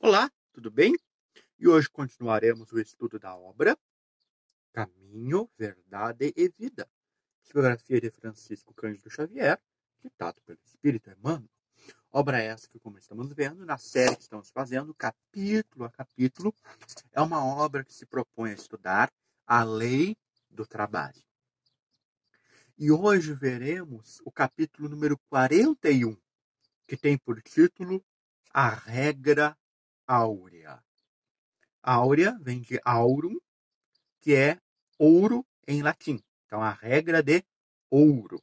Olá, tudo bem? E hoje continuaremos o estudo da obra Caminho, Verdade e Vida, psicografia de Francisco Cândido Xavier, ditado pelo Espírito Emmanuel. Obra essa que, como estamos vendo, na série que estamos fazendo, capítulo a capítulo, é uma obra que se propõe a estudar a lei do trabalho. E hoje veremos o capítulo número 41, que tem por título A Regra Áurea. Áurea vem de aurum, que é ouro em latim. Então, a regra de ouro.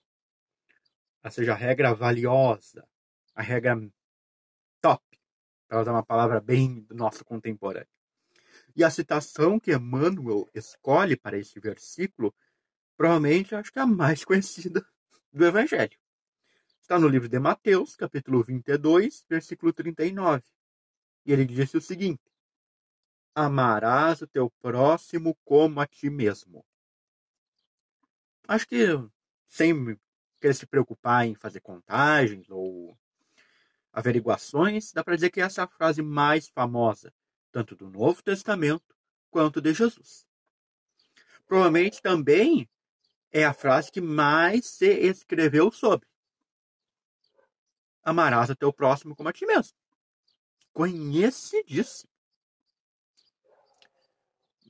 Ou seja, a regra valiosa, a regra top, para usar uma palavra bem do nosso contemporâneo. E a citação que Emmanuel escolhe para este versículo, provavelmente acho que é a mais conhecida do Evangelho. Está no livro de Mateus, capítulo 22, versículo 39. E ele disse o seguinte: amarás o teu próximo como a ti mesmo. Acho que sem querer se preocupar em fazer contagens ou averiguações, dá para dizer que essa é a frase mais famosa, tanto do Novo Testamento quanto de Jesus. Provavelmente também é a frase que mais se escreveu sobre. Amarás o teu próximo como a ti mesmo. Conhecidíssimo.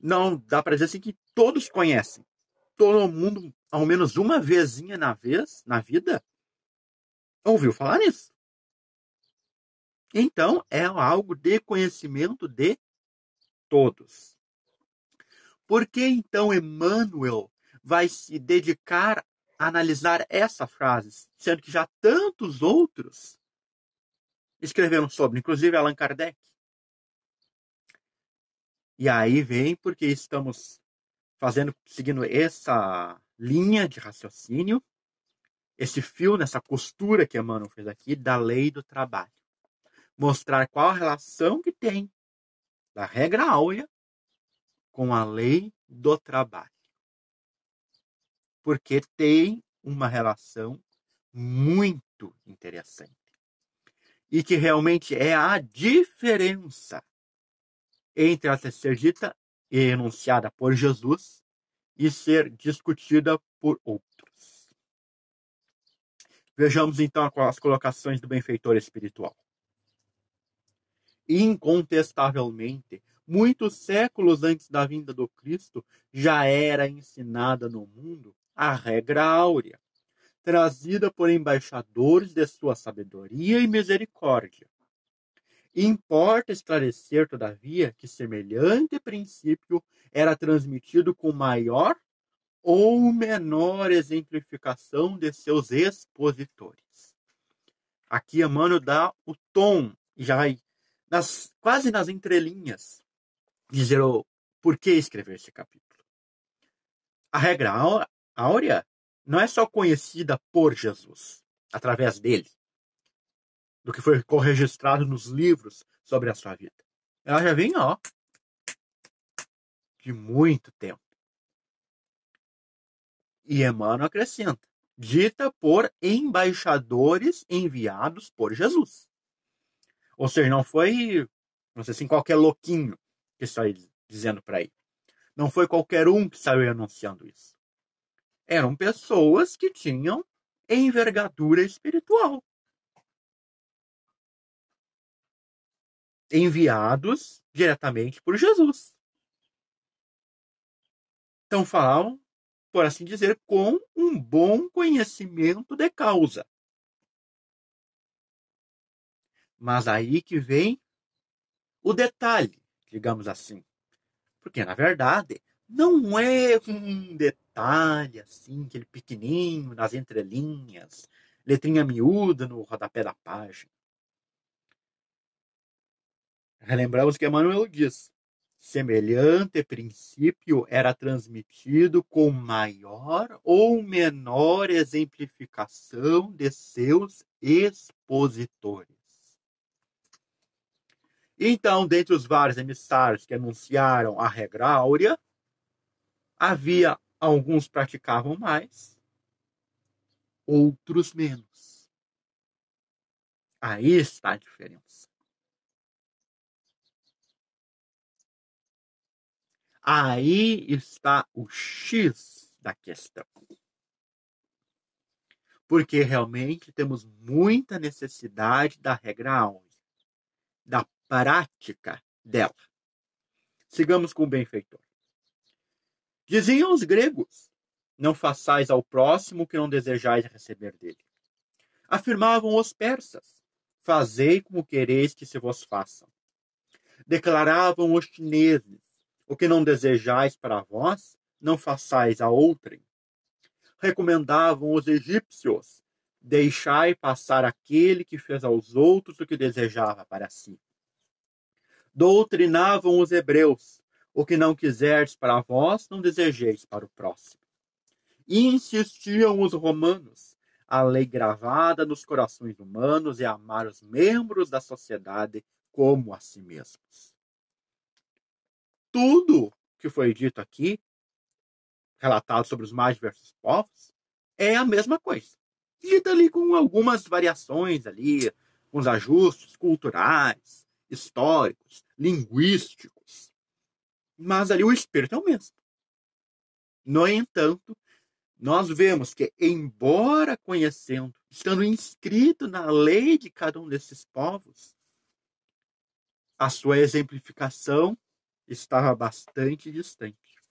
Não dá para dizer assim que todos conhecem. Todo mundo, ao menos uma vezinha na vida, ouviu falar nisso. Então, é algo de conhecimento de todos. Por que, então, Emmanuel vai se dedicar a analisar essa frase, sendo que já tantos outros escreveram sobre, inclusive Allan Kardec? E aí vem porque estamos seguindo essa linha de raciocínio, esse fio, nessa costura que Emmanuel fez aqui, da lei do trabalho. Mostrar qual a relação que tem da regra áurea com a lei do trabalho. Porque tem uma relação muito interessante. E que realmente é a diferença entre a ser dita e enunciada por Jesus e ser discutida por outros. Vejamos então as colocações do benfeitor espiritual. Incontestavelmente, muitos séculos antes da vinda do Cristo, já era ensinada no mundo a regra áurea, trazida por embaixadores de sua sabedoria e misericórdia. Importa esclarecer, todavia, que semelhante princípio era transmitido com maior ou menor exemplificação de seus expositores. Aqui Emmanuel dá o tom, já quase nas entrelinhas, dizer o porquê escrever esse capítulo. A regra áurea não é só conhecida por Jesus, através dele, do que foi registrado nos livros sobre a sua vida. Ela já vem, de muito tempo. E Emmanuel acrescenta, dita por embaixadores enviados por Jesus. Ou seja, não foi, não sei assim, qualquer louquinho que saiu dizendo para ele. Não foi qualquer um que saiu anunciando isso. Eram pessoas que tinham envergadura espiritual. Enviados diretamente por Jesus. Então falavam, por assim dizer, com um bom conhecimento de causa. Mas aí que vem o detalhe, digamos assim. Porque, na verdade, não é um detalhe assim, aquele pequenininho nas entrelinhas, letrinha miúda no rodapé da página. Relembramos que Emmanuel diz: semelhante princípio era transmitido com maior ou menor exemplificação de seus expositores. Então, dentre os vários emissários que anunciaram a regra áurea, havia alguns que praticavam mais, outros menos. Aí está a diferença. Aí está o X da questão. Porque realmente temos muita necessidade da regra 11, da prática dela. Sigamos com o benfeitor. Diziam os gregos: não façais ao próximo o que não desejais receber dele. Afirmavam os persas: fazei como quereis que se vos façam. Declaravam os chineses: o que não desejais para vós, não façais a outrem. Recomendavam os egípcios: deixai passar aquele que fez aos outros o que desejava para si. Doutrinavam os hebreus: o que não quiserdes para vós, não desejeis para o próximo. E insistiam os romanos: a lei gravada nos corações humanos é amar os membros da sociedade como a si mesmos. Tudo que foi dito aqui, relatado sobre os mais diversos povos, é a mesma coisa. Dita ali com algumas variações ali, com os ajustes culturais, históricos, linguísticos. Mas ali o espírito é o mesmo. No entanto, nós vemos que, embora conhecendo, estando inscrito na lei de cada um desses povos, a sua exemplificação estava bastante distante.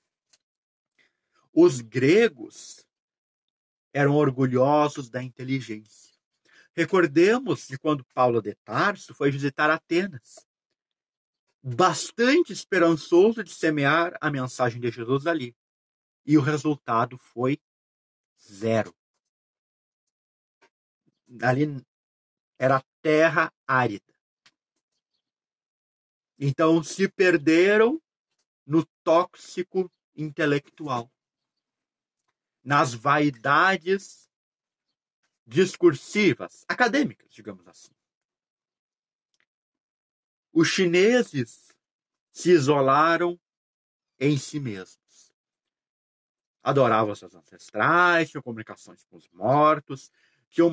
Os gregos eram orgulhosos da inteligência. Recordemos de quando Paulo de Tarso foi visitar Atenas, bastante esperançoso de semear a mensagem de Jesus ali. E o resultado foi zero. Ali era terra árida. Então se perderam no tóxico intelectual, nas vaidades discursivas, acadêmicas, digamos assim. Os chineses se isolaram em si mesmos. Adoravam seus ancestrais, tinham comunicações com os mortos, tinham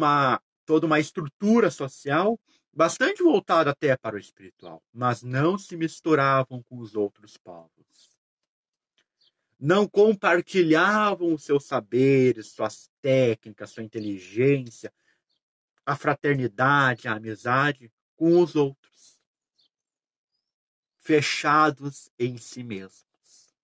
toda uma estrutura social bastante voltada até para o espiritual, mas não se misturavam com os outros povos. Não compartilhavam os seus saberes, suas técnicas, sua inteligência, a fraternidade, a amizade com os outros. Fechados em si mesmos.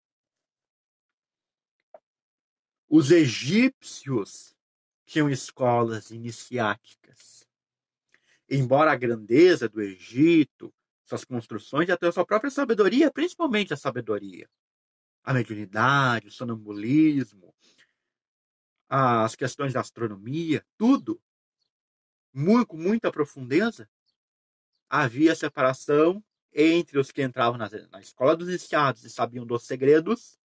Os egípcios tinham escolas iniciáticas. Embora a grandeza do Egito, suas construções e até a sua própria sabedoria, principalmente a sabedoria, a mediunidade, o sonambulismo, as questões da astronomia, tudo, com muita profundeza, havia separação entre os que entravam na escola dos iniciados e sabiam dos segredos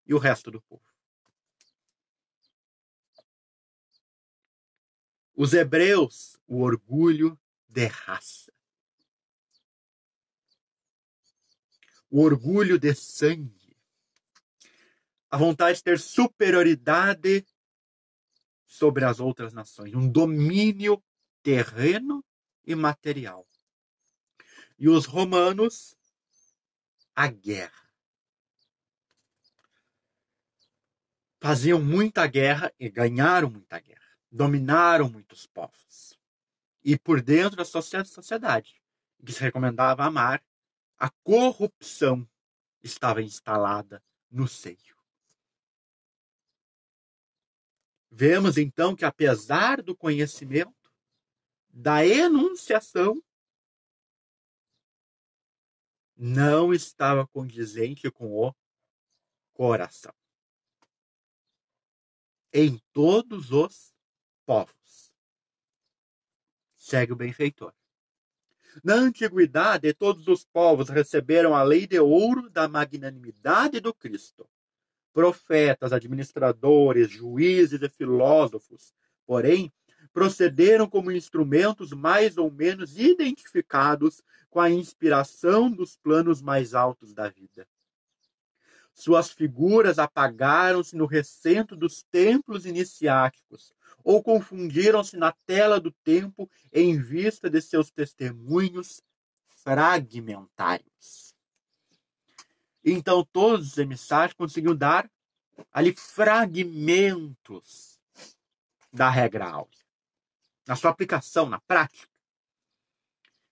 e o resto do povo. Os hebreus, o orgulho de raça. O orgulho de sangue. A vontade de ter superioridade sobre as outras nações. Um domínio terreno e material. E os romanos, a guerra. Faziam muita guerra e ganharam muita guerra. Dominaram muitos povos. E por dentro da sociedade, que se recomendava amar, a corrupção estava instalada no seio. Vemos então que, apesar do conhecimento, da enunciação, não estava condizente com o coração. Em todos os povos. Segue o benfeitor. Na antiguidade, todos os povos receberam a lei de ouro da magnanimidade do Cristo. Profetas, administradores, juízes e filósofos, porém, procederam como instrumentos mais ou menos identificados com a inspiração dos planos mais altos da vida. Suas figuras apagaram-se no recento dos templos iniciáticos, ou confundiram-se na tela do tempo em vista de seus testemunhos fragmentários. Então todos os emissários conseguiam dar ali fragmentos da regra áurea, na sua aplicação, na prática.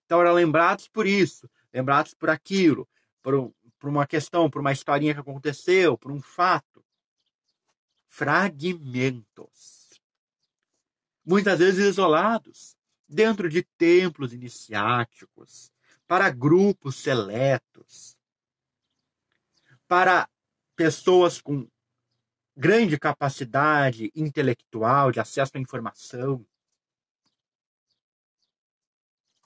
Então eram lembrados por isso, lembrados por aquilo, por uma questão, por uma historinha que aconteceu, por um fato. Fragmentos. Muitas vezes isolados, dentro de templos iniciáticos, para grupos seletos, para pessoas com grande capacidade intelectual de acesso à informação.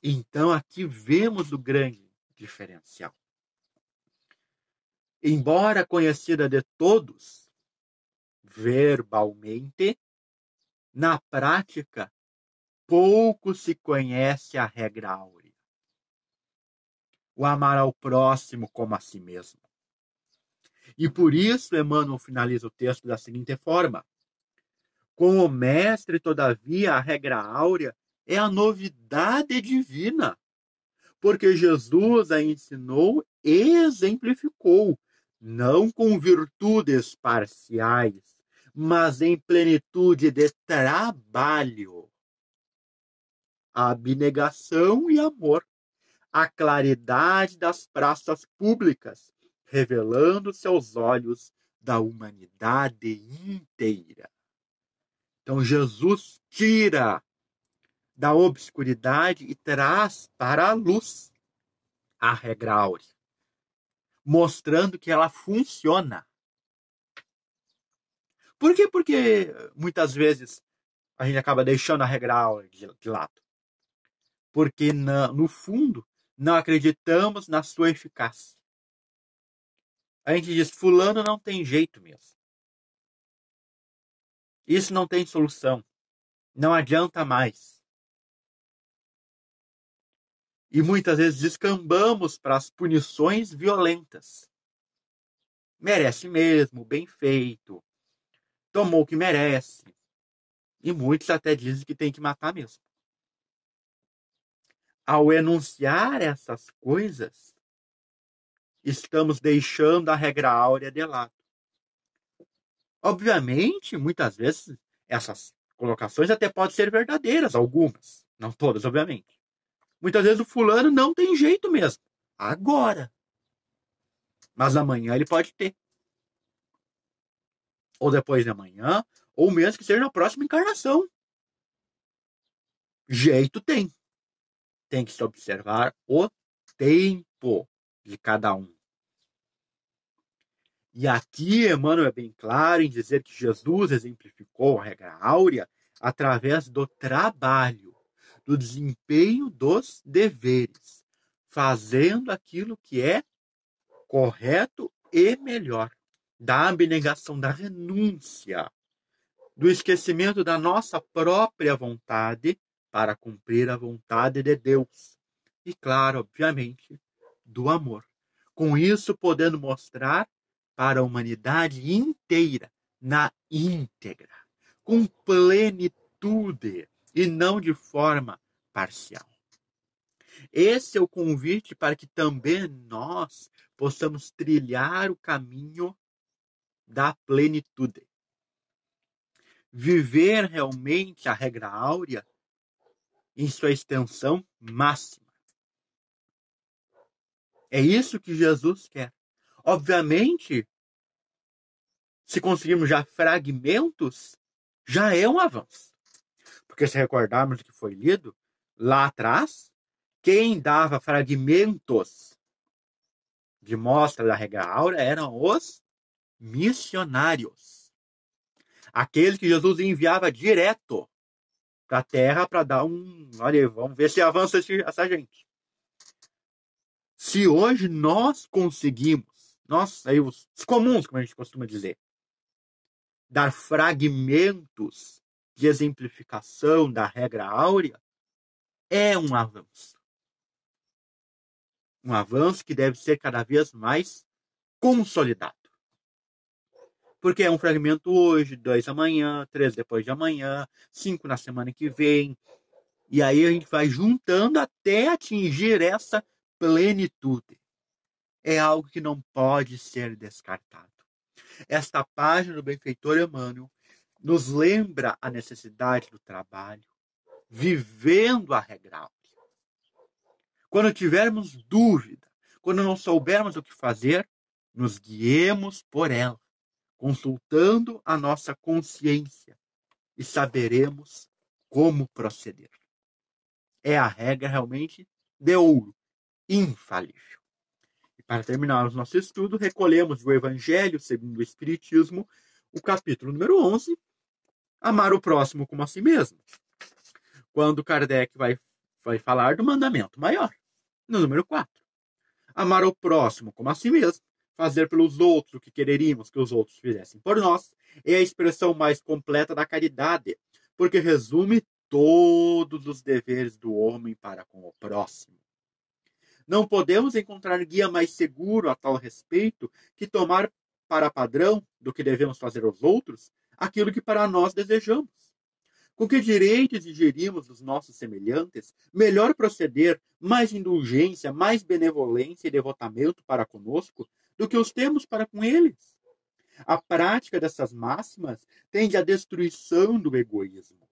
Então, aqui vemos o grande diferencial. Embora conhecida de todos, verbalmente, na prática, pouco se conhece a regra áurea. O amar ao próximo como a si mesmo. E por isso Emmanuel finaliza o texto da seguinte forma: com o mestre, todavia, a regra áurea é a novidade divina, porque Jesus a ensinou e exemplificou, não com virtudes parciais, mas em plenitude de trabalho, abnegação e amor, a claridade das praças públicas, revelando seus olhos da humanidade inteira. Então Jesus tira da obscuridade e traz para a luz a regra áurea, mostrando que ela funciona. Por quê? Porque muitas vezes a gente acaba deixando a regra áurea de lado. Porque, no fundo, não acreditamos na sua eficácia. A gente diz, fulano não tem jeito mesmo. Isso não tem solução. Não adianta mais. E muitas vezes descambamos para as punições violentas. Merece mesmo, bem feito. Tomou o que merece. E muitos até dizem que tem que matar mesmo. Ao enunciar essas coisas, estamos deixando a regra áurea de lado. Obviamente, muitas vezes, essas colocações até podem ser verdadeiras, algumas. Não todas, obviamente. Muitas vezes o fulano não tem jeito mesmo. Agora. Mas amanhã ele pode ter. Ou depois de amanhã, ou mesmo que seja na próxima encarnação. Jeito tem. Tem que se observar o tempo de cada um. E aqui Emmanuel é bem claro em dizer que Jesus exemplificou a regra áurea através do trabalho, do desempenho dos deveres, fazendo aquilo que é correto e melhor, da abnegação, da renúncia, do esquecimento da nossa própria vontade para cumprir a vontade de Deus. E, claro, obviamente, do amor. Com isso, podendo mostrar para a humanidade inteira, na íntegra, com plenitude e não de forma parcial. Esse é o convite para que também nós possamos trilhar o caminho da plenitude. Viver realmente a regra áurea em sua extensão máxima. É isso que Jesus quer. Obviamente, se conseguirmos já fragmentos, já é um avanço. Porque se recordarmos o que foi lido, lá atrás, quem dava fragmentos de mostra da regra áurea eram os missionários. Aqueles que Jesus enviava direto para a terra para dar olha, vamos ver se avança essa gente. Se hoje nós conseguimos, nós, aí os comuns, como a gente costuma dizer, dar fragmentos de exemplificação da regra áurea, é um avanço. Um avanço que deve ser cada vez mais consolidado. Porque é um fragmento hoje, 2 amanhã, 3 depois de amanhã, 5 na semana que vem. E aí a gente vai juntando até atingir essa plenitude. é algo que não pode ser descartado. Esta página do benfeitor Emmanuel nos lembra a necessidade do trabalho, vivendo a regra áurea. Quando tivermos dúvida, quando não soubermos o que fazer, nos guiemos por ela, consultando a nossa consciência, e saberemos como proceder. É a regra realmente de ouro, infalível. E para terminarmos nosso estudo, recolhemos do Evangelho segundo o Espiritismo, o capítulo número 11, amar o próximo como a si mesmo. Quando Kardec vai falar do mandamento maior, no número 4. Amar o próximo como a si mesmo, fazer pelos outros o que quereríamos que os outros fizessem por nós, é a expressão mais completa da caridade, porque resume todos os deveres do homem para com o próximo. Não podemos encontrar guia mais seguro a tal respeito que tomar para padrão do que devemos fazer aos outros aquilo que para nós desejamos. Com que direito exigiríamos dos nossos semelhantes melhor proceder, mais indulgência, mais benevolência e devotamento para conosco do que os temos para com eles? A prática dessas máximas tende à destruição do egoísmo.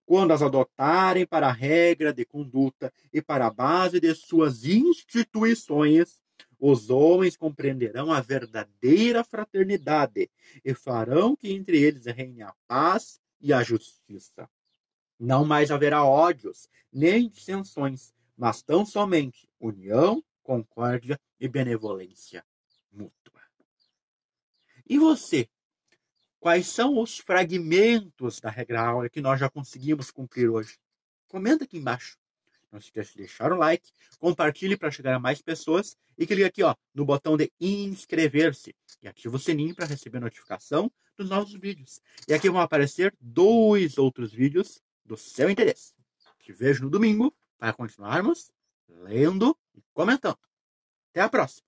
Quando as adotarem para a regra de conduta e para a base de suas instituições, os homens compreenderão a verdadeira fraternidade e farão que entre eles reine a paz e a justiça. Não mais haverá ódios, nem dissensões, mas tão somente união, concórdia e benevolência mútua. E você? Quais são os fragmentos da regra áurea que nós já conseguimos cumprir hoje? Comenta aqui embaixo. Não se esqueça de deixar o like, compartilhe para chegar a mais pessoas e clique aqui no botão de inscrever-se e ative o sininho para receber notificação dos novos vídeos. E aqui vão aparecer 2 outros vídeos do seu interesse. Te vejo no domingo para continuarmos lendo e comentando. Até a próxima!